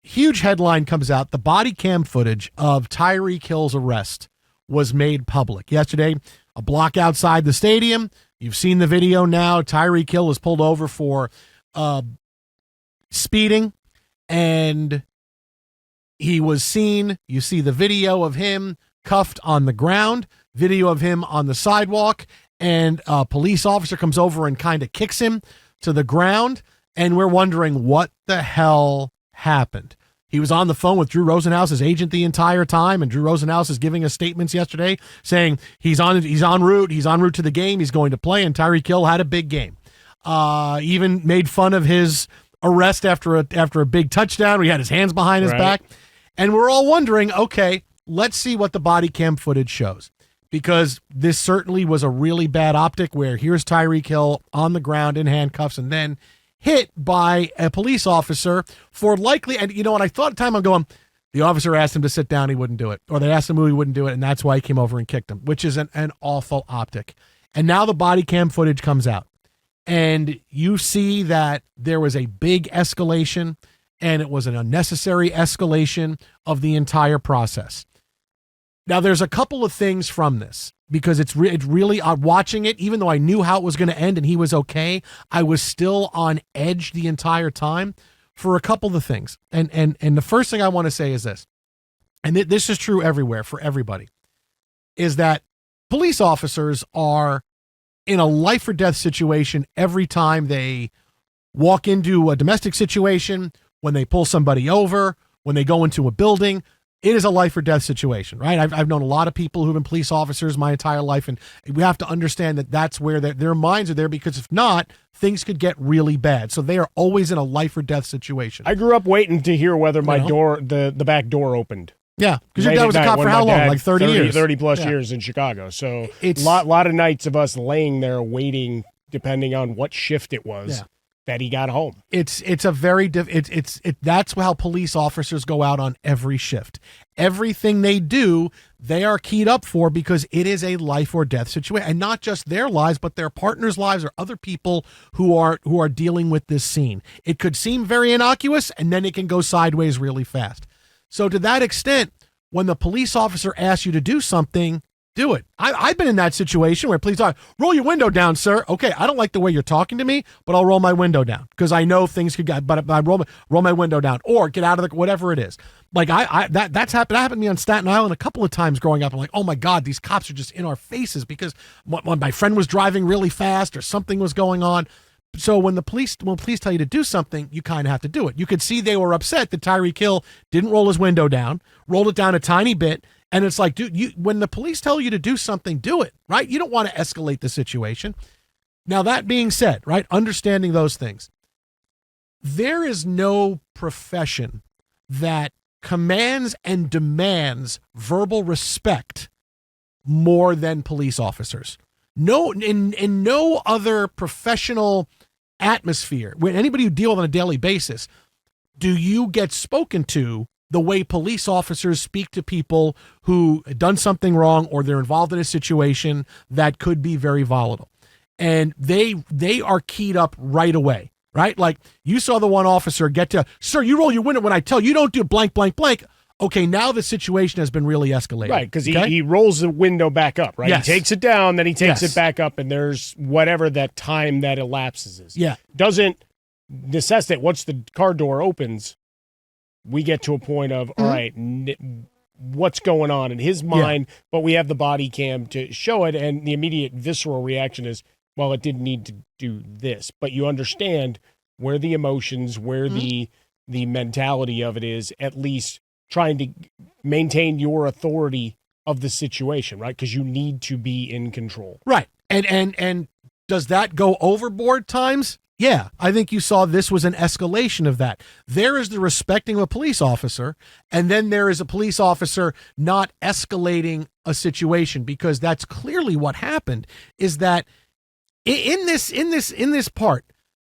huge headline comes out. The body cam footage of Tyreek Hill's arrest was made public yesterday. A block outside the stadium. You've seen the video now. Tyreek Hill is pulled over for speeding, and he was seen. You see the video of him cuffed on the ground, video of him on the sidewalk, and a police officer comes over and kind of kicks him to the ground, and we're wondering what the hell happened. He was on the phone with Drew Rosenhaus's agent the entire time, and Drew Rosenhaus is giving us statements yesterday saying he's en route to the game, he's going to play, and Tyreek Hill had a big game. Even made fun of his arrest after a big touchdown where he had his hands behind his back. And we're all wondering, okay, let's see what the body cam footage shows. Because this certainly was a really bad optic where here's Tyreek Hill on the ground in handcuffs and then hit by a police officer for likely, and you know what, I thought at the time, I'm going, the officer asked him to sit down, he wouldn't do it. Or they asked him who he wouldn't do it, and that's why he came over and kicked him, which is an awful optic. And now the body cam footage comes out. And you see that there was a big escalation, and it was an unnecessary escalation of the entire process. Now, there's a couple of things from this, because it's really watching it, even though I knew how it was going to end and he was okay, I was still on edge the entire time for a couple of things. And the first thing I want to say is this, and this is true everywhere for everybody, is that police officers are in a life or death situation every time they walk into a domestic situation, when they pull somebody over, when they go into a building. It is a life or death situation, right? I've known a lot of people who've been police officers my entire life, and we have to understand that that's where their minds are there, because if not, things could get really bad. So they are always in a life or death situation. I grew up waiting to hear whether my door, the back door opened. Yeah, because your dad was a cop for how long? Like 30 years? 30 plus years in Chicago. So it's a lot of nights of us laying there waiting, depending on what shift it was. That he got home. It's a very that's how police officers go out on every shift. Everything they do, they are keyed up for, because it is a life or death situation, and not just their lives, but their partners' lives or other people who are dealing with this scene. It could seem very innocuous, and then it can go sideways really fast. So to that extent, when the police officer asks you to do something, do it. I've been in that situation where police are, roll your window down, sir. Okay, I don't like the way you're talking to me, but I'll roll my window down because I know things could get, but I roll my window down, or get out of the, whatever it is. Like that's happened. That happened to me on Staten Island a couple of times growing up. I'm like, oh my God, these cops are just in our faces, because when my friend was driving really fast or something was going on. So when police tell you to do something, you kind of have to do it. You could see they were upset that Tyreek Hill didn't roll his window down, rolled it down a tiny bit. And it's like, dude, when the police tell you to do something, do it, right? You don't want to escalate the situation. Now, that being said, right, understanding those things, there is no profession that commands and demands verbal respect more than police officers. No, in no other professional atmosphere, when anybody you deal with on a daily basis, do you get spoken to the way police officers speak to people who done something wrong, or they're involved in a situation that could be very volatile. And they are keyed up right away, right? Like, you saw the one officer get to, sir, you roll your window when I tell you, don't do blank, blank, blank. Okay, now the situation has been really escalated. Right, because he rolls the window back up, right? Yes. He takes it down, then he takes it back up, and there's whatever that time that elapses is. Yeah. Doesn't necessitate, once the car door opens, we get to a point of, all right, what's going on in his mind, but we have the body cam to show it, and the immediate visceral reaction is, well, it didn't need to do this. But you understand where the emotions, where the mentality of it is, at least trying to maintain your authority of the situation, right? Because you need to be in control. Right. And does that go overboard times? Yeah, I think you saw this was an escalation of that. There is the respecting of a police officer, and then there is a police officer not escalating a situation, because that's clearly what happened. Is that in this part,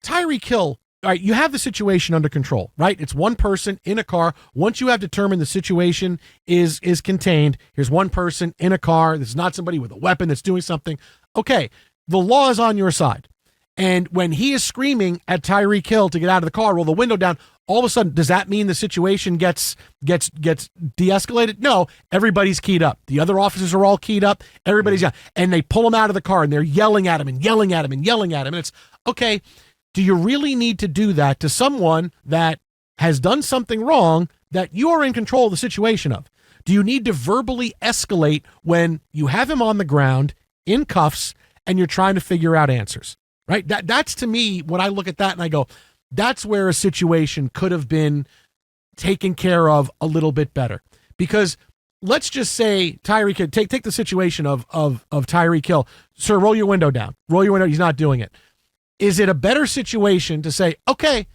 Tyreek Hill, all right, you have the situation under control, right? It's one person in a car. Once you have determined the situation is contained, here's one person in a car. This is not somebody with a weapon that's doing something. Okay, the law is on your side. And when he is screaming at Tyreek Hill to get out of the car, roll the window down, all of a sudden, does that mean the situation gets de-escalated? No, everybody's keyed up. The other officers are all keyed up. Everybody's and they pull him out of the car and they're yelling at him and yelling at him and yelling at him. And it's, okay, do you really need to do that to someone that has done something wrong that you are in control of the situation of? Do you need to verbally escalate when you have him on the ground in cuffs and you're trying to figure out answers? Right? That's, to me, when I look at that and I go, that's where a situation could have been taken care of a little bit better. Because let's just say Tyreek Hill, take the situation of Tyreek Hill. Sir, roll your window down. Roll your window. He's not doing it. Is it a better situation to say, okay,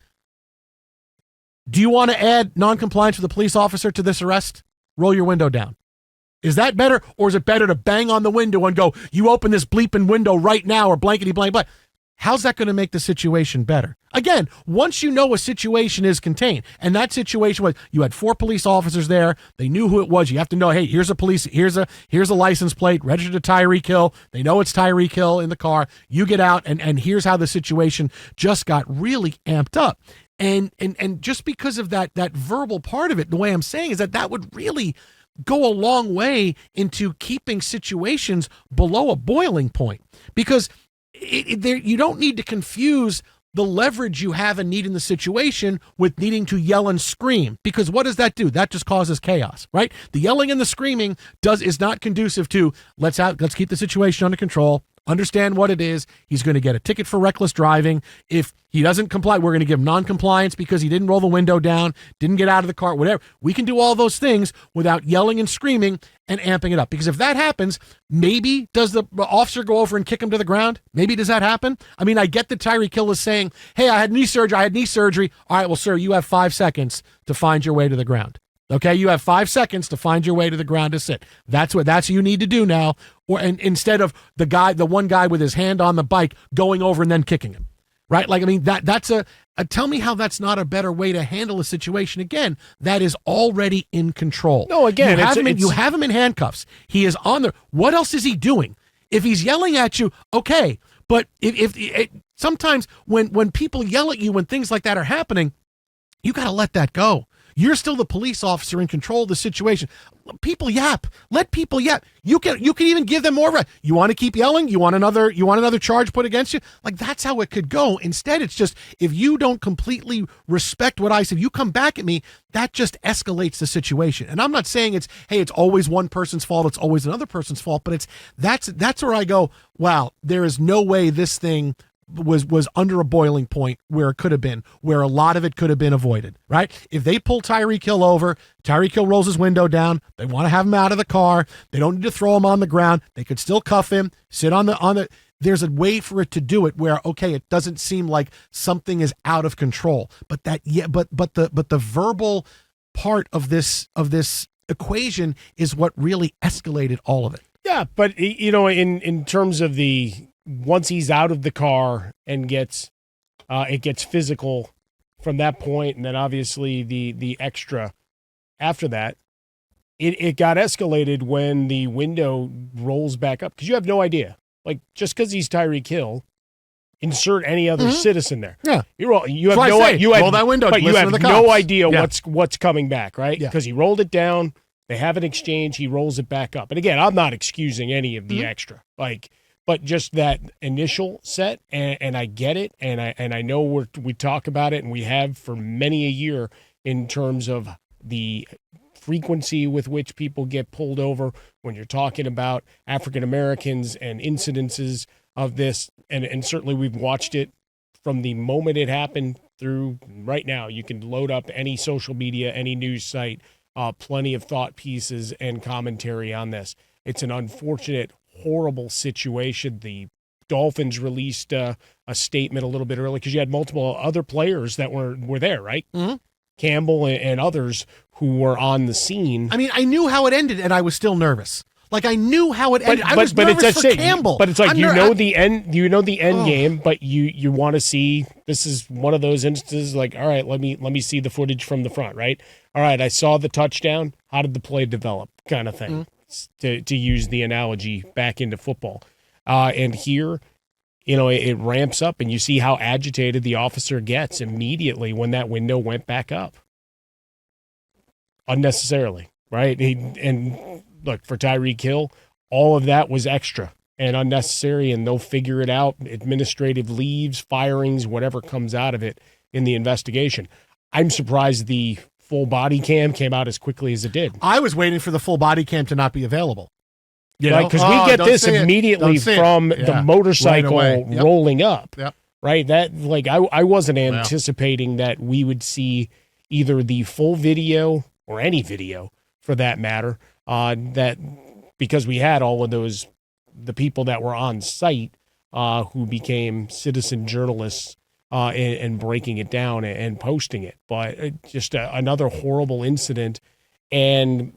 do you want to add noncompliance with a police officer to this arrest? Roll your window down. Is that better? Or is it better to bang on the window and go, you open this bleeping window right now, or blankety blank blank? How's that going to make the situation better? Again, once you know a situation is contained, and that situation was, you had 4 police officers there. They knew who it was. You have to know, hey, here's a license plate registered to Tyreek Hill. They know it's Tyreek Hill in the car. You get out, and here's how the situation just got really amped up. And just because of that verbal part of it, the way I'm saying is that would really go a long way into keeping situations below a boiling point, because you don't need to confuse the leverage you have in needing the situation with needing to yell and scream, because what does that do? That just causes chaos, right? The yelling and the screaming is not conducive to let's keep the situation under control. Understand what it is. He's going to get a ticket for reckless driving. If he doesn't comply, we're going to give him non-compliance because he didn't roll the window down, didn't get out of the car, whatever. We can do all those things without yelling and screaming and amping it up. Because if that happens, maybe does the officer go over and kick him to the ground? Maybe does that happen? I mean, I get that Tyreek Hill is saying, hey, I had knee surgery. All right, well, sir, you have 5 seconds to find your way to the ground. Okay, you have 5 seconds to find your way to the ground to sit. That's what you need to do now. And instead of the one guy with his hand on the bike going over and then kicking him, right? Like, I mean, that's tell me how that's not a better way to handle a situation. Again, that is already in control. No, again, you have him in handcuffs. He is on there. What else is he doing? If he's yelling at you, okay. But if sometimes when people yell at you when things like that are happening, you got to let that go. You're still the police officer in control of the situation. People yap. Let people yap. You can even give them more. You want to keep yelling? You want another charge put against you? Like, that's how it could go. Instead, it's just, if you don't completely respect what I said, you come back at me, that just escalates the situation. And I'm not saying it's always one person's fault, it's always another person's fault, but that's where I go, wow, there is no way this thing was under a boiling point where it could have been, where a lot of it could have been avoided, right? If they pull Tyreek Hill over, Tyreek Hill rolls his window down, they want to have him out of the car, they don't need to throw him on the ground, they could still cuff him, sit on the there's a way for it to do it where, okay, it doesn't seem like something is out of control, but the verbal part of this equation is what really escalated all of it. Yeah, but in terms of once he's out of the car and it gets physical from that point, and then obviously the extra after that, it got escalated when the window rolls back up, because you have no idea. Like, just because he's Tyreek Hill, insert any other citizen there. Yeah, you have no idea. Roll that window, but you have no idea what's coming back, right? Yeah. Because he rolled it down. They have an exchange. He rolls it back up. And again, I'm not excusing any of the extra, but just that initial set, and I get it, and I know we talk about it, and we have for many a year, in terms of the frequency with which people get pulled over when you're talking about African Americans and incidences of this, and certainly we've watched it from the moment it happened through right now. You can load up any social media, any news site, plenty of thought pieces and commentary on this. It's an unfortunate, horrible situation. The Dolphins released a statement a little bit early, because you had multiple other players that were there, right? Mm-hmm. Campbell and others who were on the scene. I mean, I knew how it ended, and I was still nervous. Like, I knew how it ended. I was nervous for Campbell. But it's like, the end. You know the end game, but you want to see. This is one of those instances. Like, all right, let me see the footage from the front. Right. All right, I saw the touchdown. How did the play develop? Kind of thing. Mm-hmm. To use the analogy back into football, and here it ramps up, and you see how agitated the officer gets immediately when that window went back up. Unnecessarily, right? And look, for Tyreek Hill, all of that was extra and unnecessary, and they'll figure it out. Administrative leaves, firings, whatever comes out of it in the investigation. I'm surprised the full body cam came out as quickly as it did. I was waiting for the full body cam to not be available. Because we get this immediately from the motorcycle rolling up. Yep. Right? That I wasn't anticipating that we would see either the full video or any video for that matter, that because we had all of those, the people that were on site who became citizen journalists and breaking it down and posting it. But just another horrible incident. And,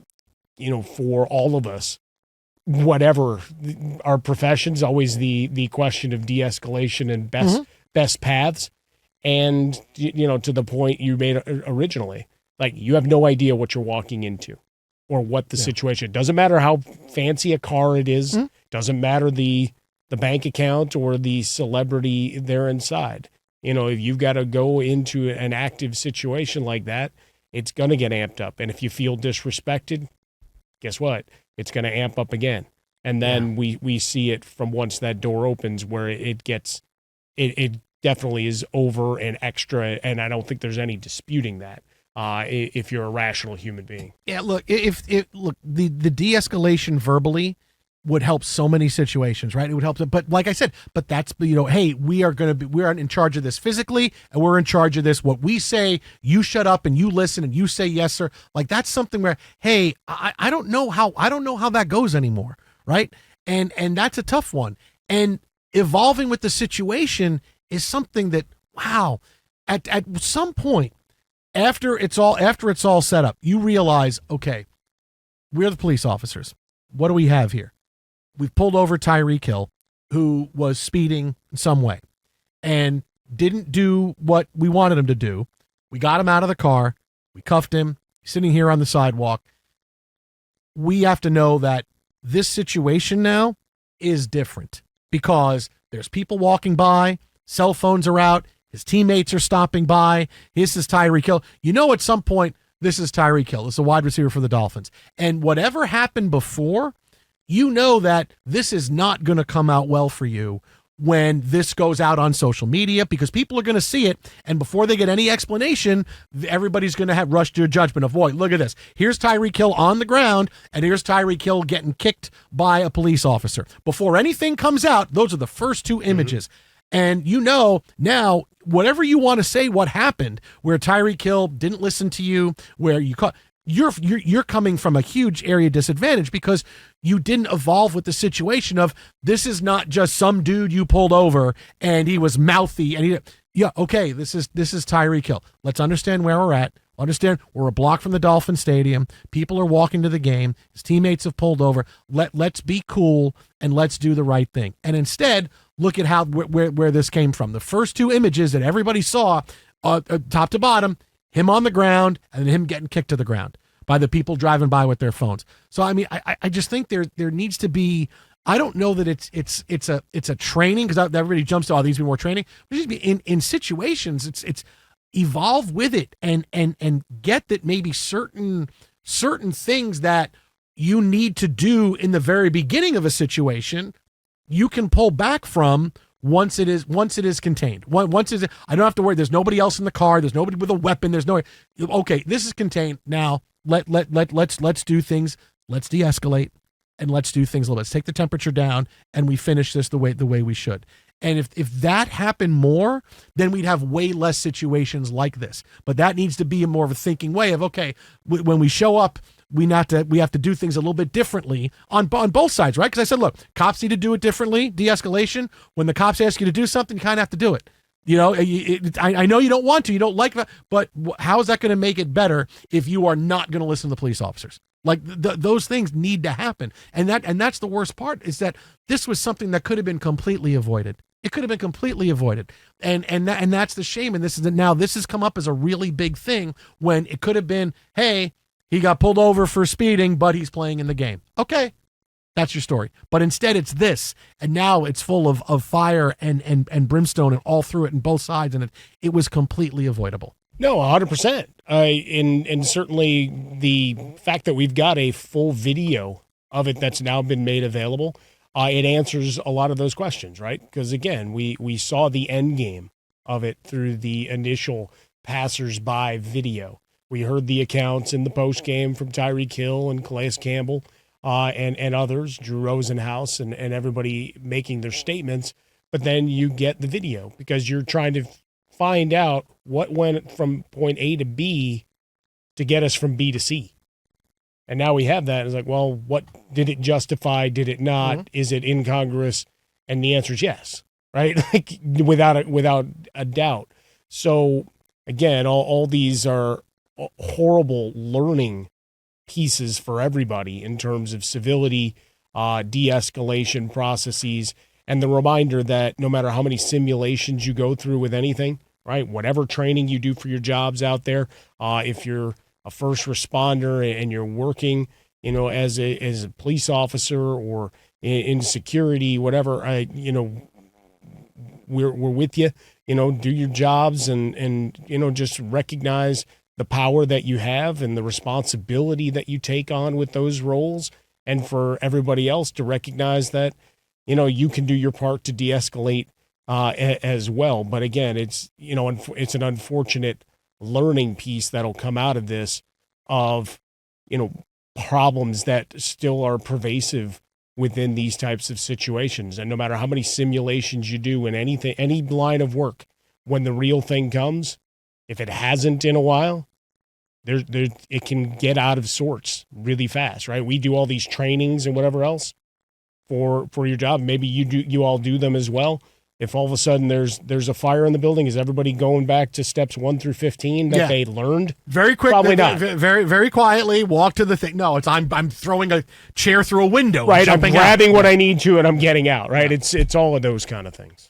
for all of us, whatever our professions, always the question of de-escalation and best paths. And, to the point you made originally, you have no idea what you're walking into or what the situation. It doesn't matter how fancy a car it is. Doesn't matter the bank account or the celebrity there inside. If you've got to go into an active situation like that, it's going to get amped up. And if you feel disrespected, guess what? It's going to amp up again. And then we see it from once that door opens where it gets, it definitely is over and extra. And I don't think there's any disputing that if you're a rational human being. Yeah, look, the de-escalation verbally would help so many situations, right? It would help them. But like I said, that's, hey, we're in charge of this physically, and we're in charge of this. What we say, you shut up and you listen and you say, yes, sir. That's something where, hey, I don't know how that goes anymore. Right. And that's a tough one. And evolving with the situation is something that, wow, at some point after it's all set up, you realize, okay, we're the police officers. What do we have here? We've pulled over Tyreek Hill, who was speeding in some way and didn't do what we wanted him to do. We got him out of the car. We cuffed him. He's sitting here on the sidewalk. We have to know that this situation now is different because there's people walking by, cell phones are out, his teammates are stopping by. This is Tyreek Hill. At some point, this is Tyreek Hill. This is a wide receiver for the Dolphins. And whatever happened before, that this is not going to come out well for you when this goes out on social media because people are going to see it. And before they get any explanation, everybody's going to have rushed to a judgment of, boy, look at this. Here's Tyreek Hill on the ground, and here's Tyreek Hill getting kicked by a police officer. Before anything comes out, those are the first two images. And now, whatever you want to say, what happened, where Tyreek Hill didn't listen to you, where you caught, you're coming from a huge area disadvantage because you didn't evolve with the situation of this is not just some dude you pulled over and he was mouthy and this is Tyreek Hill. Let's understand where we're at. Understand we're a block from the Dolphin Stadium. People are walking to the game. His teammates have pulled over. Let's be cool and let's do the right thing. And instead, look at where this came from. The first two images that everybody saw, top to bottom, him on the ground and him getting kicked to the ground by the people driving by with their phones. So I mean, I just think there needs to be. I don't know that it's a training because everybody jumps to these be more training. But it should be in situations. It's evolve with it and get that maybe certain things that you need to do in the very beginning of a situation, you can pull back from. Once it is contained, I don't have to worry. There's nobody else in the car. There's nobody with a weapon. Okay, this is contained. Now let's do things. Let's de-escalate and let's do things a little bit. Let's take the temperature down and we finish this the way we should. And if that happened more, then we'd have way less situations like this. But that needs to be more of a thinking way of, okay, when we show up, we have to do things a little bit differently on both sides, right? Because I said, look, cops need to do it differently, de-escalation. When the cops ask you to do something, you kind of have to do it. I know you don't want to, you don't like that, but how is that going to make it better if you are not going to listen to the police officers? Those things need to happen. And that's the worst part is that this was something that could have been completely avoided. It could have been completely avoided. And that's the shame. And this has come up as a really big thing when it could have been, hey, he got pulled over for speeding, but he's playing in the game. Okay, That's your story. But instead it's this, and now it's full of fire and brimstone and all through it and both sides, and it was completely avoidable. No, 100%. And certainly the fact that we've got a full video of it that's now been made available, it answers a lot of those questions, right? Because, again, we saw the end game of it through the initial passers-by video. We heard the accounts in the post-game from Tyreek Hill and Calais Campbell and others, Drew Rosenhaus and everybody making their statements. But then you get the video because you're trying to find out what went from point A to B to get us from B to C. And now we have that. It's like, well, what did it justify? Did it not? Mm-hmm. Is it incongruous? And the answer is yes, right? Like without a doubt. So again, all these are horrible learning pieces for everybody in terms of civility, de-escalation processes, and the reminder that no matter how many simulations you go through with anything, right? Whatever training you do for your jobs out there, if you're a first responder and you're working, as a police officer or in security, whatever, we're with you. Do your jobs and just recognize the power that you have and the responsibility that you take on with those roles, and for everybody else to recognize that you can do your part to de-escalate as well. But again, it's an unfortunate learning piece that'll come out of this of problems that still are pervasive within these types of situations. And no matter how many simulations you do in any line of work, when the real thing comes, if it hasn't in a while, it can get out of sorts really fast, right? We do all these trainings and whatever else for your job. Maybe you all do them as well. If all of a sudden there's a fire in the building, is everybody going back to steps 1 through 15 that they learned? Very quick, probably not. Very, very quietly walk to the thing. No, it's I'm throwing a chair through a window. Right, I'm grabbing out. what I need to and I'm getting out. Right, it's all of those kind of things.